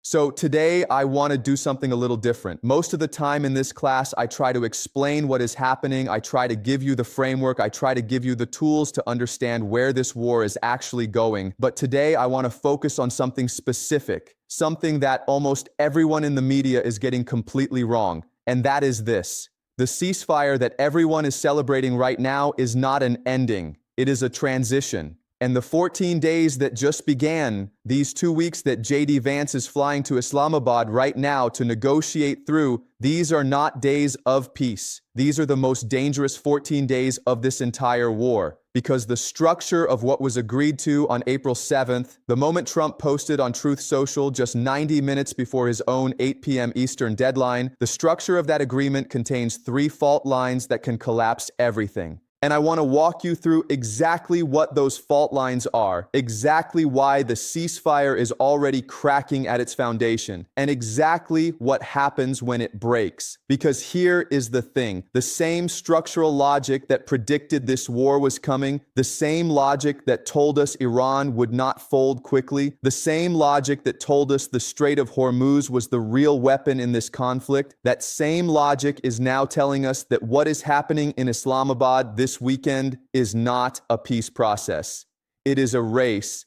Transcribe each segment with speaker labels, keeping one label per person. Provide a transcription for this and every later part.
Speaker 1: So today I want to do something a little different. Most of the time in this class, I try to explain what is happening. I try to give you the framework. I try to give you the tools to understand where this war is actually going. But today I want to focus on something specific, something that almost everyone in the media is getting completely wrong. And that is this. The ceasefire that everyone is celebrating right now is not an ending. It is a transition. And the 14 days that just began, these 2 weeks that J.D. Vance is flying to Islamabad right now to negotiate through, these are not days of peace. These are the most dangerous 14 days of this entire war. Because the structure of what was agreed to on April 7th, the moment Trump posted on Truth Social just 90 minutes before his own 8 p.m. Eastern deadline, the structure of that agreement contains 3 fault lines that can collapse everything. And I want to walk you through exactly what those fault lines are, exactly why the ceasefire is already cracking at its foundation, and exactly what happens when it breaks. Because here is the thing, the same structural logic that predicted this war was coming, the same logic that told us Iran would not fold quickly, the same logic that told us the Strait of Hormuz was the real weapon in this conflict, that same logic is now telling us that what is happening in Islamabad this weekend is not a peace process. It is a race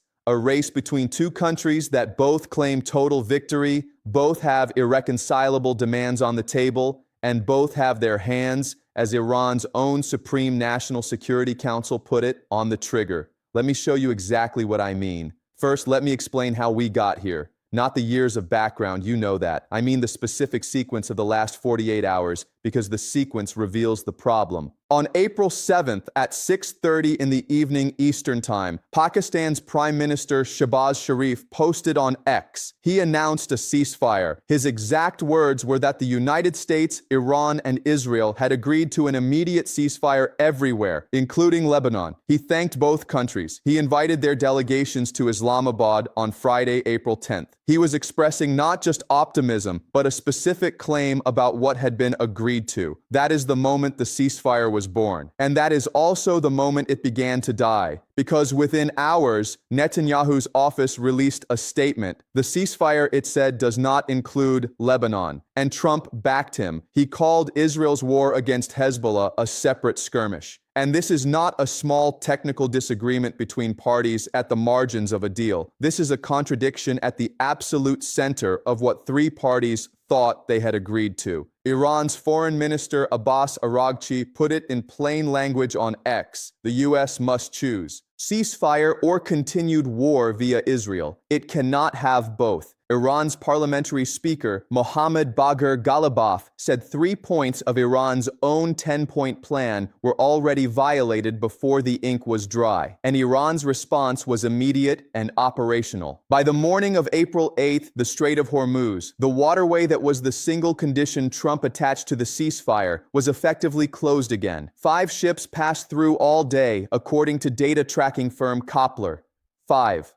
Speaker 1: between 2 countries that both claim total victory, both have irreconcilable demands on the table, and both have their hands, as Iran's own Supreme National Security Council put it, on the trigger. Let me show you exactly what I mean. First, let me explain how we got here. Not the years of background, you know that. I mean the specific sequence of the last 48 hours, because the sequence reveals the problem. On April 7th at 6:30 in the evening Eastern Time, Pakistan's Prime Minister Shehbaz Sharif posted on X. He announced a ceasefire. His exact words were that the United States, Iran, and Israel had agreed to an immediate ceasefire everywhere, including Lebanon. He thanked both countries. He invited their delegations to Islamabad on Friday, April 10th. He was expressing not just optimism, but a specific claim about what had been agreed to. That is the moment the ceasefire was born. And that is also the moment it began to die. Because within hours, Netanyahu's office released a statement. The ceasefire, it said, does not include Lebanon. And Trump backed him. He called Israel's war against Hezbollah a separate skirmish. And this is not a small technical disagreement between parties at the margins of a deal. This is a contradiction at the absolute center of what 3 parties thought they had agreed to. Iran's Foreign Minister Abbas Araghchi put it in plain language on X. The U.S. must choose ceasefire or continued war via Israel. It cannot have both. Iran's parliamentary speaker, Mohammad Bagher Ghalibaf, said 3 points of Iran's own 10-point plan were already violated before the ink was dry, and Iran's response was immediate and operational. By the morning of April 8th, the Strait of Hormuz, the waterway that was the single condition Trump attached to the ceasefire, was effectively closed again. 5 ships passed through all day, according to data tracking firm Koppler. 5.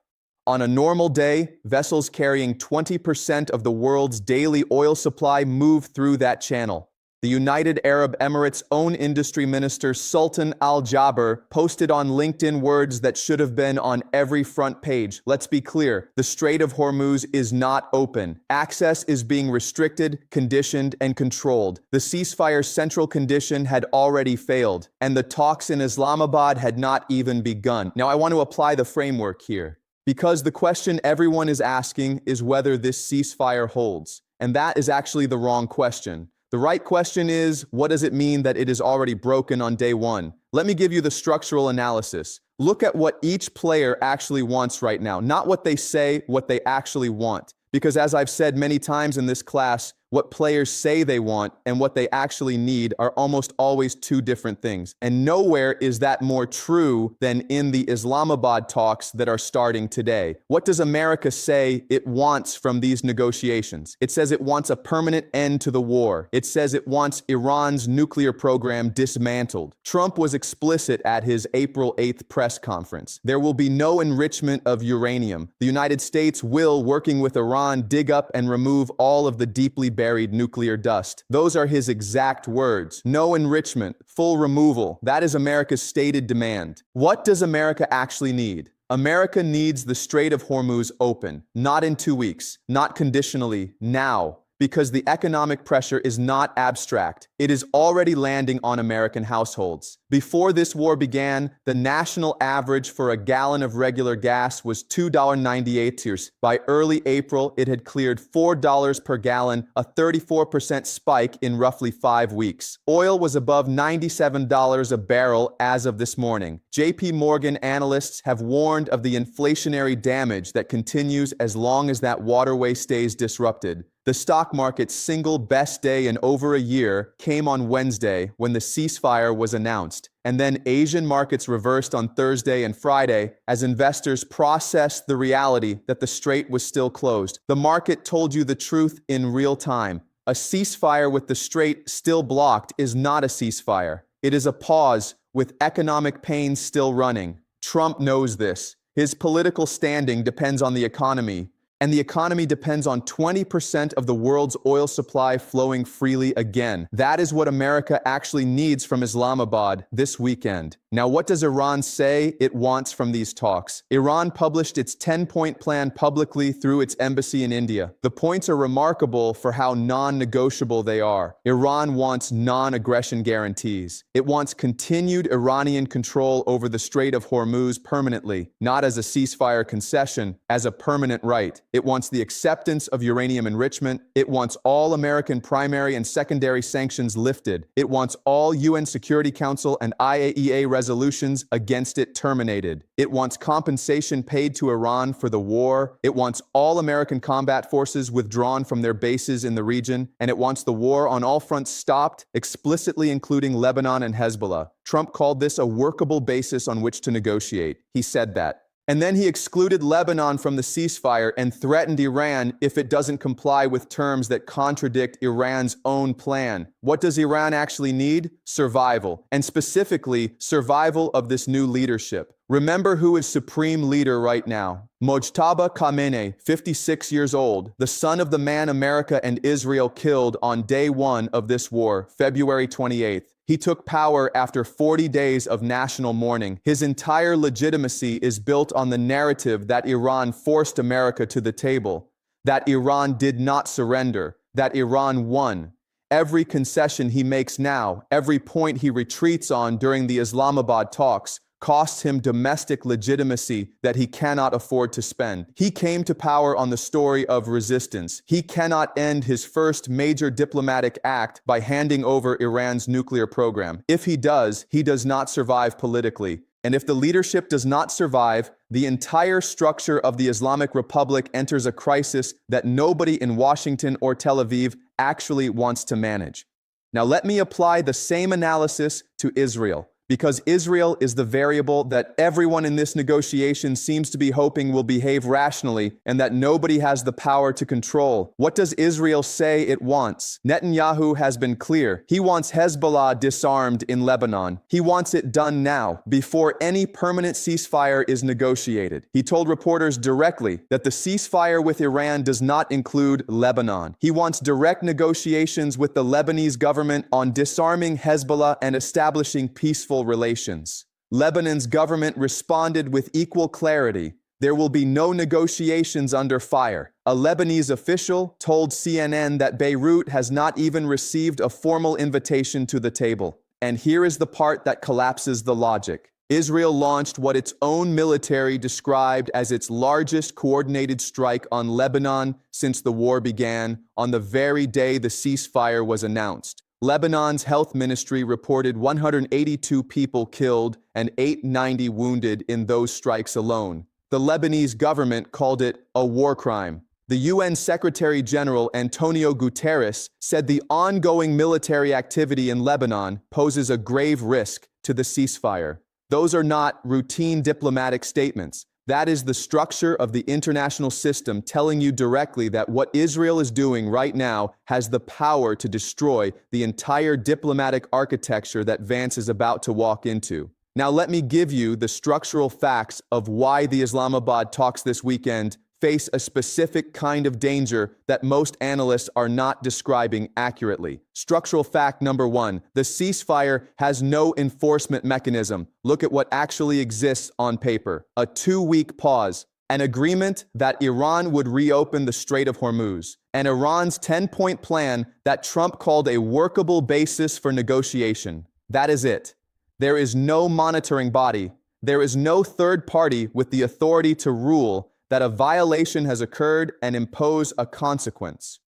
Speaker 1: On a normal day, vessels carrying 20% of the world's daily oil supply move through that channel. The United Arab Emirates' own industry minister Sultan Al-Jaber posted on LinkedIn words that should have been on every front page. Let's be clear, the Strait of Hormuz is not open. Access is being restricted, conditioned, and controlled. The ceasefire's central condition had already failed, and the talks in Islamabad had not even begun. Now I want to apply the framework here. Because the question everyone is asking is whether this ceasefire holds. And that is actually the wrong question. The right question is, what does it mean that it is already broken on day 1? Let me give you the structural analysis. Look at what each player actually wants right now, not what they say, what they actually want. Because as I've said many times in this class, what players say they want and what they actually need are almost always 2 different things. And nowhere is that more true than in the Islamabad talks that are starting today. What does America say it wants from these negotiations? It says it wants a permanent end to the war. It says it wants Iran's nuclear program dismantled. Trump was explicit at his April 8th press conference. There will be no enrichment of uranium. The United States will, working with Iran, dig up and remove all of the deeply buried nuclear dust. Those are his exact words. No enrichment, full removal. That is America's stated demand. What does America actually need? America needs the Strait of Hormuz open, not in 2 weeks, not conditionally, now. Because the economic pressure is not abstract. It is already landing on American households. Before this war began, the national average for a gallon of regular gas was $2.98. By early April, it had cleared $4 per gallon, a 34% spike in roughly 5 weeks. Oil was above $97 a barrel as of this morning. JP Morgan analysts have warned of the inflationary damage that continues as long as that waterway stays disrupted. The stock market's single best day in over a year came on Wednesday when the ceasefire was announced, and then Asian markets reversed on Thursday and Friday as investors processed the reality that the strait was still closed. The market told you the truth in real time. A ceasefire with the strait still blocked is not a ceasefire. It is a pause with economic pain still running. Trump knows this. His political standing depends on the economy. And the economy depends on 20% of the world's oil supply flowing freely again. That is what America actually needs from Islamabad this weekend. Now, what does Iran say it wants from these talks? Iran published its 10-point plan publicly through its embassy in India. The points are remarkable for how non-negotiable they are. Iran wants non-aggression guarantees. It wants continued Iranian control over the Strait of Hormuz permanently, not as a ceasefire concession, as a permanent right. It wants the acceptance of uranium enrichment. It wants all American primary and secondary sanctions lifted. It wants all UN Security Council and IAEA resolutions against it terminated. It wants compensation paid to Iran for the war. It wants all American combat forces withdrawn from their bases in the region. And it wants the war on all fronts stopped, explicitly including Lebanon and Hezbollah. Trump called this a workable basis on which to negotiate. He said that. And then he excluded Lebanon from the ceasefire and threatened Iran if it doesn't comply with terms that contradict Iran's own plan. What does Iran actually need? Survival, and specifically, survival of this new leadership. Remember who is supreme leader right now. Mojtaba Khamenei, 56 years old, the son of the man America and Israel killed on day 1 of this war, February 28th. He took power after 40 days of national mourning. His entire legitimacy is built on the narrative that Iran forced America to the table, that Iran did not surrender, that Iran won. Every concession he makes now, every point he retreats on during the Islamabad talks, costs him domestic legitimacy that he cannot afford to spend. He came to power on the story of resistance. He cannot end his first major diplomatic act by handing over Iran's nuclear program. If he does not survive politically. And if the leadership does not survive, the entire structure of the Islamic Republic enters a crisis that nobody in Washington or Tel Aviv actually wants to manage. Now let me apply the same analysis to Israel. Because Israel is the variable that everyone in this negotiation seems to be hoping will behave rationally and that nobody has the power to control. What does Israel say it wants? Netanyahu has been clear. He wants Hezbollah disarmed in Lebanon. He wants it done now, before any permanent ceasefire is negotiated. He told reporters directly that the ceasefire with Iran does not include Lebanon. He wants direct negotiations with the Lebanese government on disarming Hezbollah and establishing peaceful relations. Lebanon's government responded with equal clarity. There will be no negotiations under fire. A Lebanese official told CNN that Beirut has not even received a formal invitation to the table. And here is the part that collapses the logic. Israel launched what its own military described as its largest coordinated strike on Lebanon since the war began, on the very day the ceasefire was announced. Lebanon's health ministry reported 182 people killed and 890 wounded in those strikes alone. The Lebanese government called it a war crime. The UN Secretary General Antonio Guterres said the ongoing military activity in Lebanon poses a grave risk to the ceasefire. Those are not routine diplomatic statements. That is the structure of the international system telling you directly that what Israel is doing right now has the power to destroy the entire diplomatic architecture that Vance is about to walk into. Now let me give you the structural facts of why the Islamabad talks this weekend face a specific kind of danger that most analysts are not describing accurately. Structural fact number 1, the ceasefire has no enforcement mechanism. Look at what actually exists on paper. A 2-week pause, an agreement that Iran would reopen the Strait of Hormuz, and Iran's 10-point plan that Trump called a workable basis for negotiation. That is it. There is no monitoring body. There is no third party with the authority to rule that a violation has occurred and impose a consequence.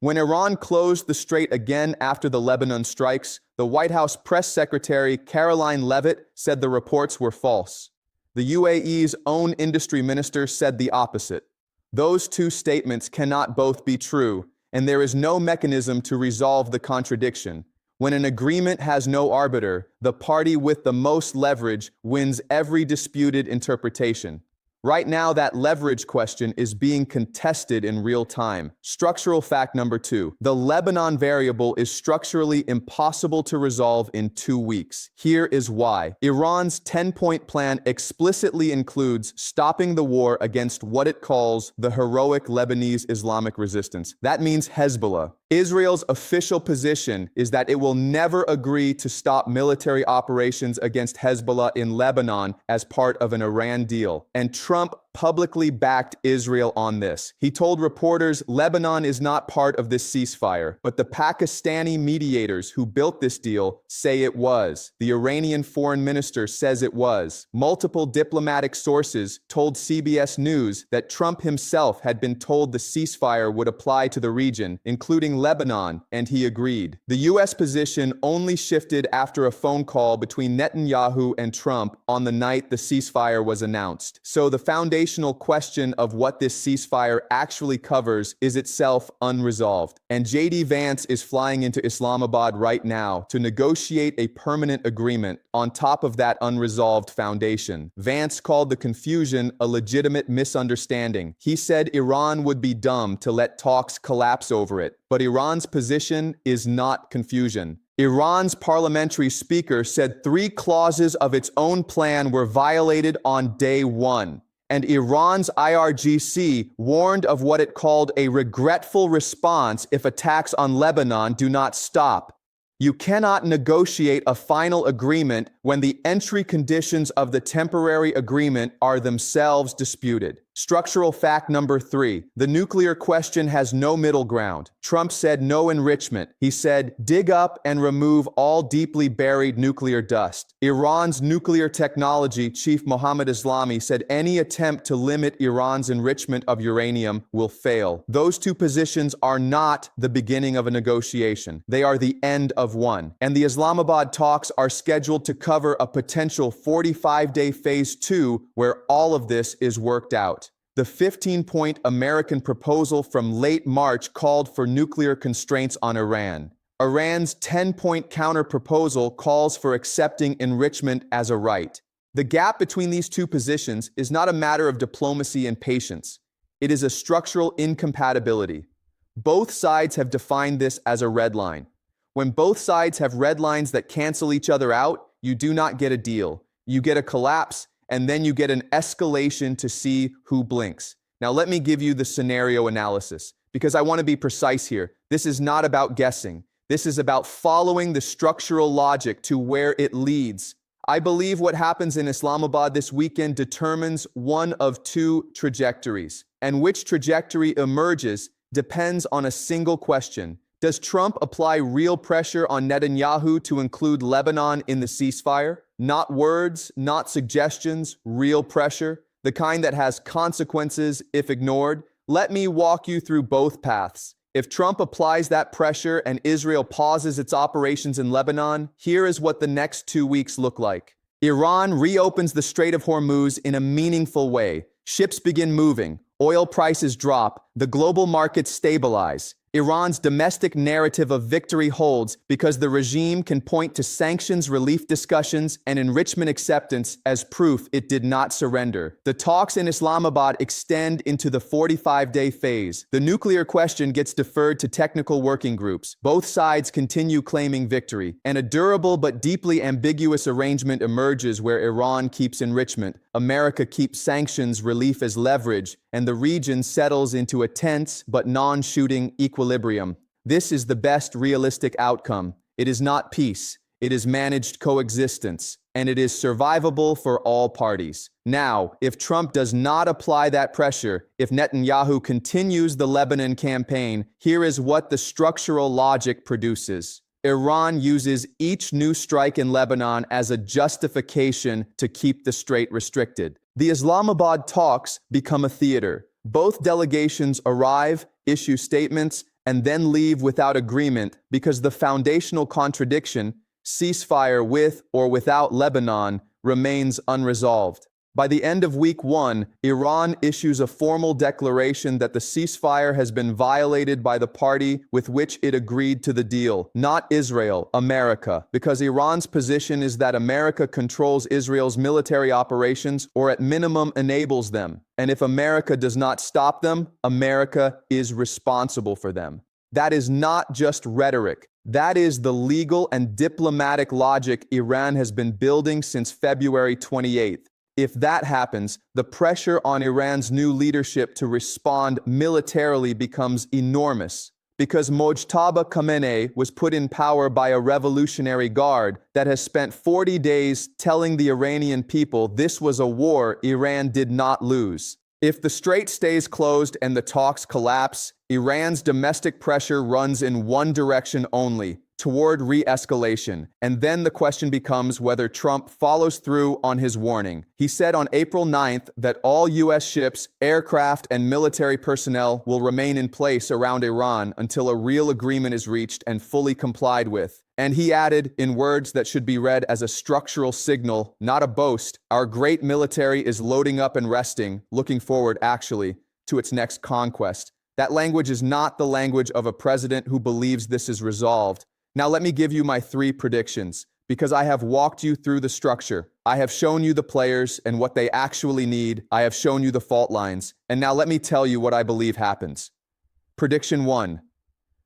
Speaker 1: When Iran closed the strait again after the Lebanon strikes, the White House press secretary Caroline Leavitt said the reports were false. The UAE's own industry minister said the opposite. Those two statements cannot both be true, and there is no mechanism to resolve the contradiction. When an agreement has no arbiter, the party with the most leverage wins every disputed interpretation. Right now, that leverage question is being contested in real time. Structural fact number 2, the Lebanon variable is structurally impossible to resolve in 2 weeks. Here is why. Iran's 10-point plan explicitly includes stopping the war against what it calls the heroic Lebanese Islamic resistance. That means Hezbollah. Israel's official position is that it will never agree to stop military operations against Hezbollah in Lebanon as part of an Iran deal. And Trump publicly backed Israel on this. He told reporters Lebanon is not part of this ceasefire, but the Pakistani mediators who built this deal say it was. The Iranian foreign minister says it was. Multiple diplomatic sources told CBS News that Trump himself had been told the ceasefire would apply to the region, including Lebanon, and he agreed. The U.S. position only shifted after a phone call between Netanyahu and Trump on the night the ceasefire was announced. So the foundational question of what this ceasefire actually covers is itself unresolved. And J.D. Vance is flying into Islamabad right now to negotiate a permanent agreement on top of that unresolved foundation. Vance called the confusion a legitimate misunderstanding. He said Iran would be dumb to let talks collapse over it. But Iran's position is not confusion. Iran's parliamentary speaker said 3 clauses of its own plan were violated on day 1. And Iran's IRGC warned of what it called a regretful response if attacks on Lebanon do not stop. You cannot negotiate a final agreement when the entry conditions of the temporary agreement are themselves disputed. Structural fact number 3, the nuclear question has no middle ground. Trump said no enrichment. He said, dig up and remove all deeply buried nuclear dust. Iran's nuclear technology chief Mohammad Islami said any attempt to limit Iran's enrichment of uranium will fail. Those two positions are not the beginning of a negotiation. They are the end of one. And the Islamabad talks are scheduled to cover a potential 45-day phase 2 where all of this is worked out. The 15-point American proposal from late March called for nuclear constraints on Iran. Iran's 10-point counter-proposal calls for accepting enrichment as a right. The gap between these two positions is not a matter of diplomacy and patience. It is a structural incompatibility. Both sides have defined this as a red line. When both sides have red lines that cancel each other out, you do not get a deal. You get a collapse, and then you get an escalation to see who blinks. Now let me give you the scenario analysis, because I want to be precise here. This is not about guessing. This is about following the structural logic to where it leads. I believe what happens in Islamabad this weekend determines one of 2 trajectories, and which trajectory emerges depends on a single question. Does Trump apply real pressure on Netanyahu to include Lebanon in the ceasefire? Not words, not suggestions, real pressure, the kind that has consequences if ignored. Let me walk you through both paths. If Trump applies that pressure and Israel pauses its operations in Lebanon, here is what the next 2 weeks look like. Iran reopens the Strait of Hormuz in a meaningful way. Ships begin moving, oil prices drop, the global markets stabilize. Iran's domestic narrative of victory holds because the regime can point to sanctions relief discussions and enrichment acceptance as proof it did not surrender. The talks in Islamabad extend into the 45-day phase. The nuclear question gets deferred to technical working groups. Both sides continue claiming victory, and a durable but deeply ambiguous arrangement emerges where Iran keeps enrichment, America keeps sanctions relief as leverage, and the region settles into a tense but non-shooting equilibrium. This is the best realistic outcome. It is not peace. It is managed coexistence, and it is survivable for all parties. Now, if Trump does not apply that pressure, if Netanyahu continues the Lebanon campaign, here is what the structural logic produces. Iran uses each new strike in Lebanon as a justification to keep the strait restricted. The Islamabad talks become a theater. Both delegations arrive, issue statements, and then leave without agreement because the foundational contradiction, ceasefire with or without Lebanon, remains unresolved. By the end of week 1, Iran issues a formal declaration that the ceasefire has been violated by the party with which it agreed to the deal, not Israel, America, because Iran's position is that America controls Israel's military operations or at minimum enables them. And if America does not stop them, America is responsible for them. That is not just rhetoric. That is the legal and diplomatic logic Iran has been building since February 28th. If that happens, the pressure on Iran's new leadership to respond militarily becomes enormous. Because Mojtaba Khamenei was put in power by a revolutionary guard that has spent 40 days telling the Iranian people this was a war Iran did not lose. If the strait stays closed and the talks collapse, Iran's domestic pressure runs in one direction only, toward re-escalation, and then the question becomes whether Trump follows through on his warning. He said on April 9th that all U.S. ships, aircraft, and military personnel will remain in place around Iran until a real agreement is reached and fully complied with. And he added, in words that should be read as a structural signal, not a boast, our great military is loading up and resting, looking forward, actually, to its next conquest. That language is not the language of a president who believes this is resolved. Now let me give you my 3 predictions, because I have walked you through the structure. I have shown you the players and what they actually need. I have shown you the fault lines. And now let me tell you what I believe happens. Prediction 1.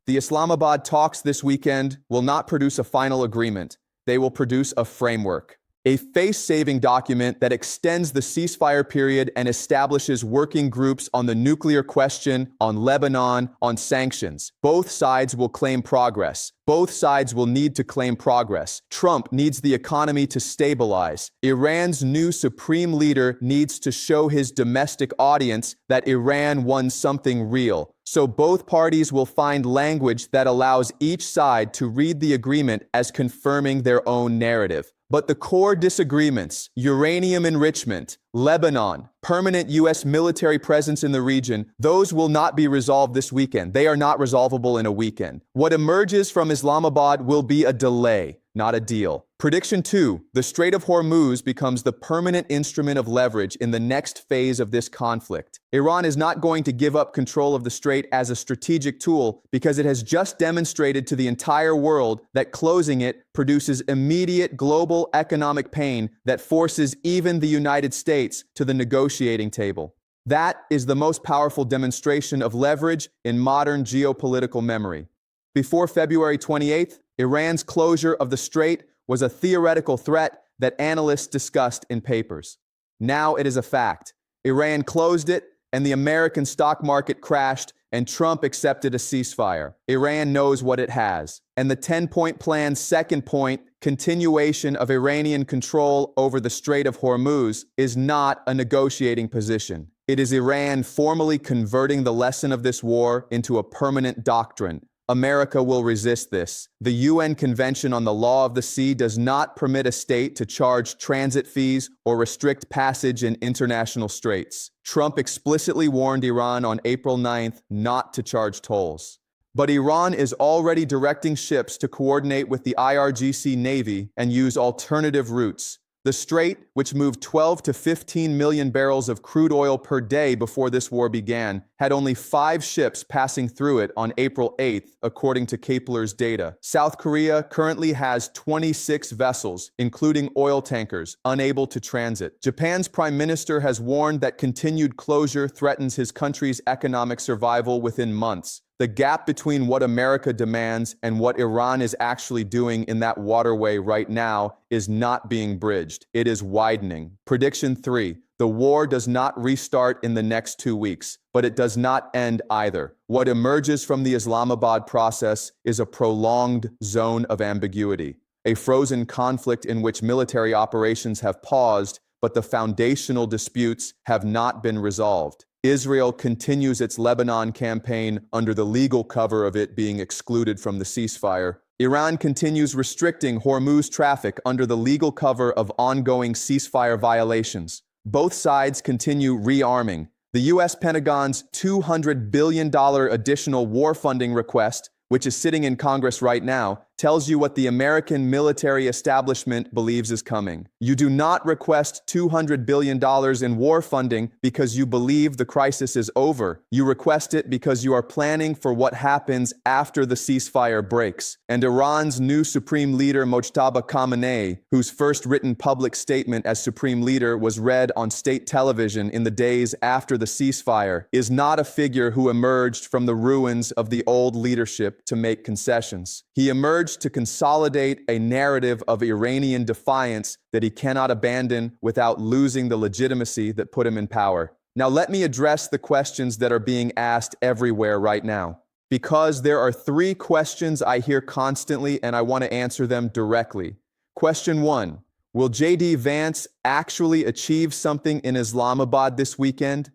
Speaker 1: The Islamabad talks this weekend will not produce a final agreement. They will produce a framework. A face-saving document that extends the ceasefire period and establishes working groups on the nuclear question, on Lebanon, on sanctions. Both sides will claim progress. Both sides will need to claim progress. Trump needs the economy to stabilize. Iran's new supreme leader needs to show his domestic audience that Iran won something real. So both parties will find language that allows each side to read the agreement as confirming their own narrative. But the core disagreements, uranium enrichment, Lebanon, permanent U.S. military presence in the region, those will not be resolved this weekend. They are not resolvable in a weekend. What emerges from Islamabad will be a delay, not a deal. Prediction 2. The Strait of Hormuz becomes the permanent instrument of leverage in the next phase of this conflict. Iran is not going to give up control of the strait as a strategic tool because it has just demonstrated to the entire world that closing it produces immediate global economic pain that forces even the United States to the negotiating table. That is the most powerful demonstration of leverage in modern geopolitical memory. Before February 28th, Iran's closure of the strait was a theoretical threat that analysts discussed in papers. Now it is a fact. Iran closed it, and the American stock market crashed, and Trump accepted a ceasefire. Iran knows what it has. And the 10-point plan's second point, continuation of Iranian control over the Strait of Hormuz, is not a negotiating position. It is Iran formally converting the lesson of this war into a permanent doctrine. America will resist this. The UN Convention on the Law of the Sea does not permit a state to charge transit fees or restrict passage in international straits. Trump explicitly warned Iran on April 9th not to charge tolls. But Iran is already directing ships to coordinate with the IRGC Navy and use alternative routes. The strait, which moved 12 to 15 million barrels of crude oil per day before this war began, had only 5 ships passing through it on April 8th, according to Kepler's data. South Korea currently has 26 vessels, including oil tankers, unable to transit. Japan's prime minister has warned that continued closure threatens his country's economic survival within months. The gap between what America demands and what Iran is actually doing in that waterway right now is not being bridged. It is widening. Prediction 3. The war does not restart in the next 2 weeks, but it does not end either. What emerges from the Islamabad process is a prolonged zone of ambiguity, a frozen conflict in which military operations have paused, but the foundational disputes have not been resolved. Israel continues its Lebanon campaign under the legal cover of it being excluded from the ceasefire. Iran continues restricting Hormuz traffic under the legal cover of ongoing ceasefire violations. Both sides continue rearming. The U.S. Pentagon's $200 billion additional war funding request, which is sitting in Congress right now, tells you what the American military establishment believes is coming. You do not request $200 billion in war funding because you believe the crisis is over. You request it because you are planning for what happens after the ceasefire breaks. And Iran's new supreme leader, Mojtaba Khamenei, whose first written public statement as supreme leader was read on state television in the days after the ceasefire, is not a figure who emerged from the ruins of the old leadership to make concessions. He emerged to consolidate a narrative of Iranian defiance that he cannot abandon without losing the legitimacy that put him in power. Now let me address the questions that are being asked everywhere right now, because there are 3 questions I hear constantly and I want to answer them directly. Question 1, will J.D. Vance actually achieve something in Islamabad this weekend?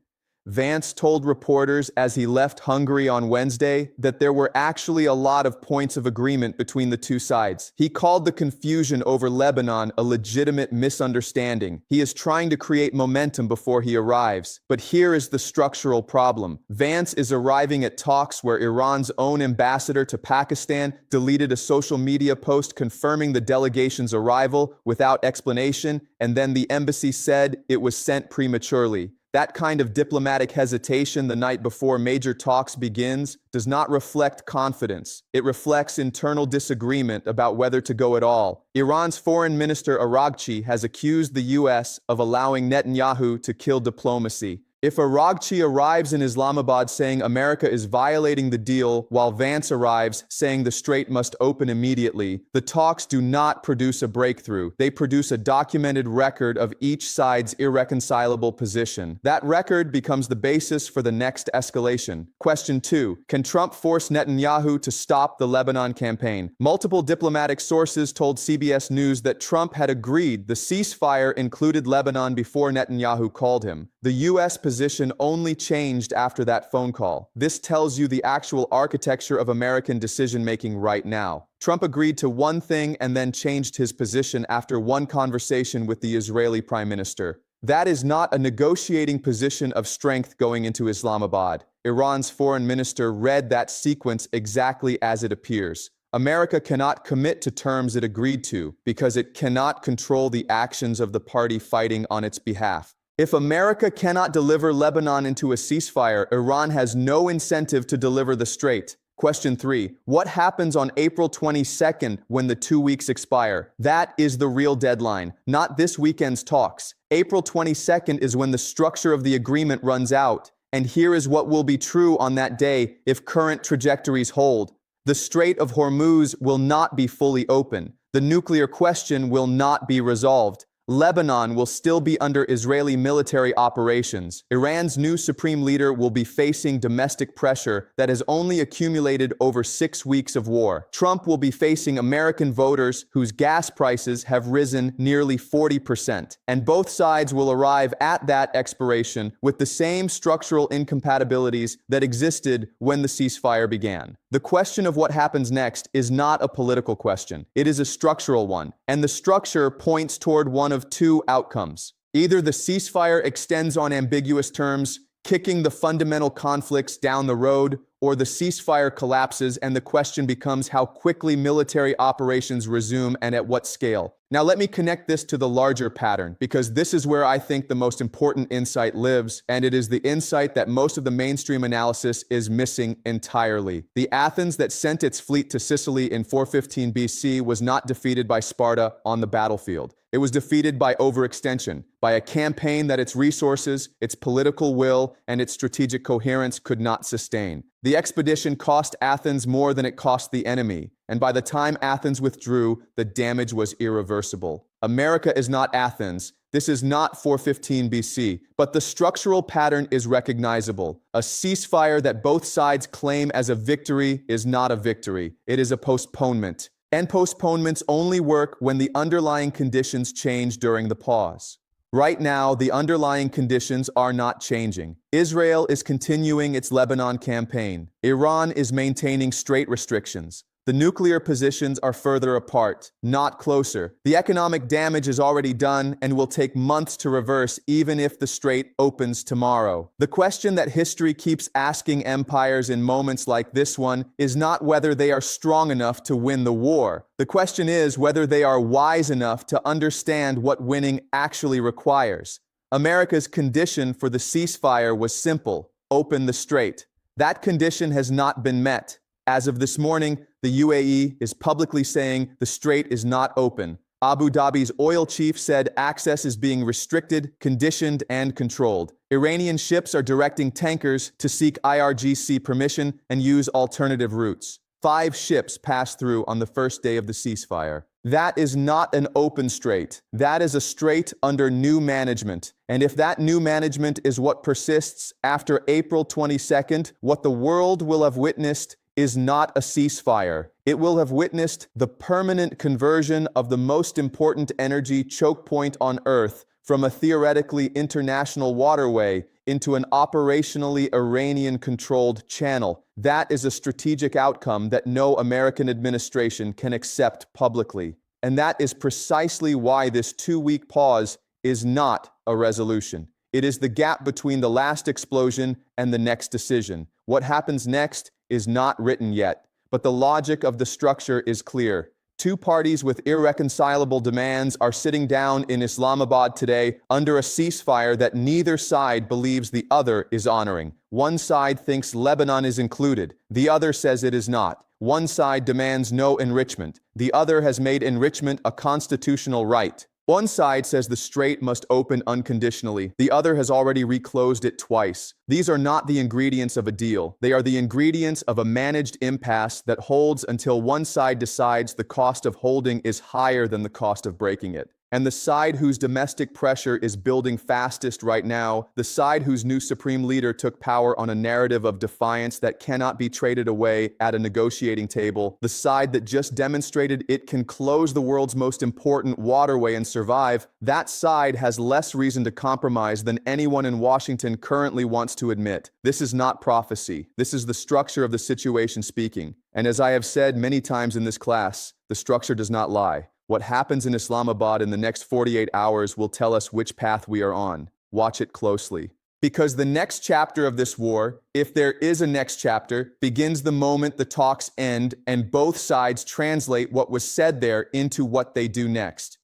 Speaker 1: Vance told reporters as he left Hungary on Wednesday that there were actually a lot of points of agreement between the two sides. He called the confusion over Lebanon a legitimate misunderstanding. He is trying to create momentum before he arrives. But here is the structural problem. Vance is arriving at talks where Iran's own ambassador to Pakistan deleted a social media post confirming the delegation's arrival without explanation, and then the embassy said it was sent prematurely. That kind of diplomatic hesitation the night before major talks begins does not reflect confidence. It reflects internal disagreement about whether to go at all. Iran's foreign minister Araghchi has accused the U.S. of allowing Netanyahu to kill diplomacy. If Araghchi arrives in Islamabad saying America is violating the deal, while Vance arrives saying the strait must open immediately, the talks do not produce a breakthrough. They produce a documented record of each side's irreconcilable position. That record becomes the basis for the next escalation. Question 2. Can Trump force Netanyahu to stop the Lebanon campaign? Multiple diplomatic sources told CBS News that Trump had agreed the ceasefire included Lebanon before Netanyahu called him. The U.S. position only changed after that phone call. This tells you the actual architecture of American decision-making right now. Trump agreed to one thing and then changed his position after one conversation with the Israeli prime minister. That is not a negotiating position of strength going into Islamabad. Iran's foreign minister read that sequence exactly as it appears. America cannot commit to terms it agreed to because it cannot control the actions of the party fighting on its behalf. If America cannot deliver Lebanon into a ceasefire, Iran has no incentive to deliver the strait. Question 3. What happens on April 22nd when the 2 weeks expire? That is the real deadline, not this weekend's talks. April 22nd is when the structure of the agreement runs out. And here is what will be true on that day if current trajectories hold. The Strait of Hormuz will not be fully open. The nuclear question will not be resolved. Lebanon will still be under Israeli military operations. Iran's new supreme leader will be facing domestic pressure that has only accumulated over 6 weeks of war. Trump will be facing American voters whose gas prices have risen nearly 40%. And both sides will arrive at that expiration with the same structural incompatibilities that existed when the ceasefire began. The question of what happens next is not a political question. It is a structural one, and the structure points toward one of 2 outcomes. Either the ceasefire extends on ambiguous terms, kicking the fundamental conflicts down the road, or the ceasefire collapses and the question becomes how quickly military operations resume and at what scale. Now let me connect this to the larger pattern, because this is where I think the most important insight lives, and it is the insight that most of the mainstream analysis is missing entirely. The Athens that sent its fleet to Sicily in 415 BC was not defeated by Sparta on the battlefield. It was defeated by overextension, by a campaign that its resources, its political will, and its strategic coherence could not sustain. The expedition cost Athens more than it cost the enemy, and by the time Athens withdrew, the damage was irreversible. America is not Athens. This is not 415 BC, but the structural pattern is recognizable. A ceasefire that both sides claim as a victory is not a victory. It is a postponement. And postponements only work when the underlying conditions change during the pause. Right now, the underlying conditions are not changing. Israel is continuing its Lebanon campaign. Iran is maintaining strait restrictions. The nuclear positions are further apart, not closer. The economic damage is already done and will take months to reverse even if the strait opens tomorrow. The question that history keeps asking empires in moments like this one is not whether they are strong enough to win the war. The question is whether they are wise enough to understand what winning actually requires. America's condition for the ceasefire was simple: open the strait. That condition has not been met. As of this morning, the UAE is publicly saying the strait is not open. Abu Dhabi's oil chief said access is being restricted, conditioned, and controlled. Iranian ships are directing tankers to seek IRGC permission and use alternative routes. 5 ships passed through on the first day of the ceasefire. That is not an open strait. That is a strait under new management. And if that new management is what persists after April 22nd, what the world will have witnessed is not a ceasefire. It will have witnessed the permanent conversion of the most important energy choke point on Earth from a theoretically international waterway into an operationally Iranian-controlled channel. That is a strategic outcome that no American administration can accept publicly. And that is precisely why this 2-week pause is not a resolution. It is the gap between the last explosion and the next decision. What happens next is not written yet, but the logic of the structure is clear. 2 parties with irreconcilable demands are sitting down in Islamabad today under a ceasefire that neither side believes the other is honoring. One side thinks Lebanon is included. The other says it is not. One side demands no enrichment. The other has made enrichment a constitutional right. One side says the strait must open unconditionally. The other has already reclosed it twice. These are not the ingredients of a deal. They are the ingredients of a managed impasse that holds until one side decides the cost of holding is higher than the cost of breaking it. And the side whose domestic pressure is building fastest right now, the side whose new supreme leader took power on a narrative of defiance that cannot be traded away at a negotiating table, the side that just demonstrated it can close the world's most important waterway and survive, that side has less reason to compromise than anyone in Washington currently wants to admit. This is not prophecy. This is the structure of the situation speaking. And as I have said many times in this class, the structure does not lie. What happens in Islamabad in the next 48 hours will tell us which path we are on. Watch it closely. Because the next chapter of this war, if there is a next chapter, begins the moment the talks end and both sides translate what was said there into what they do next.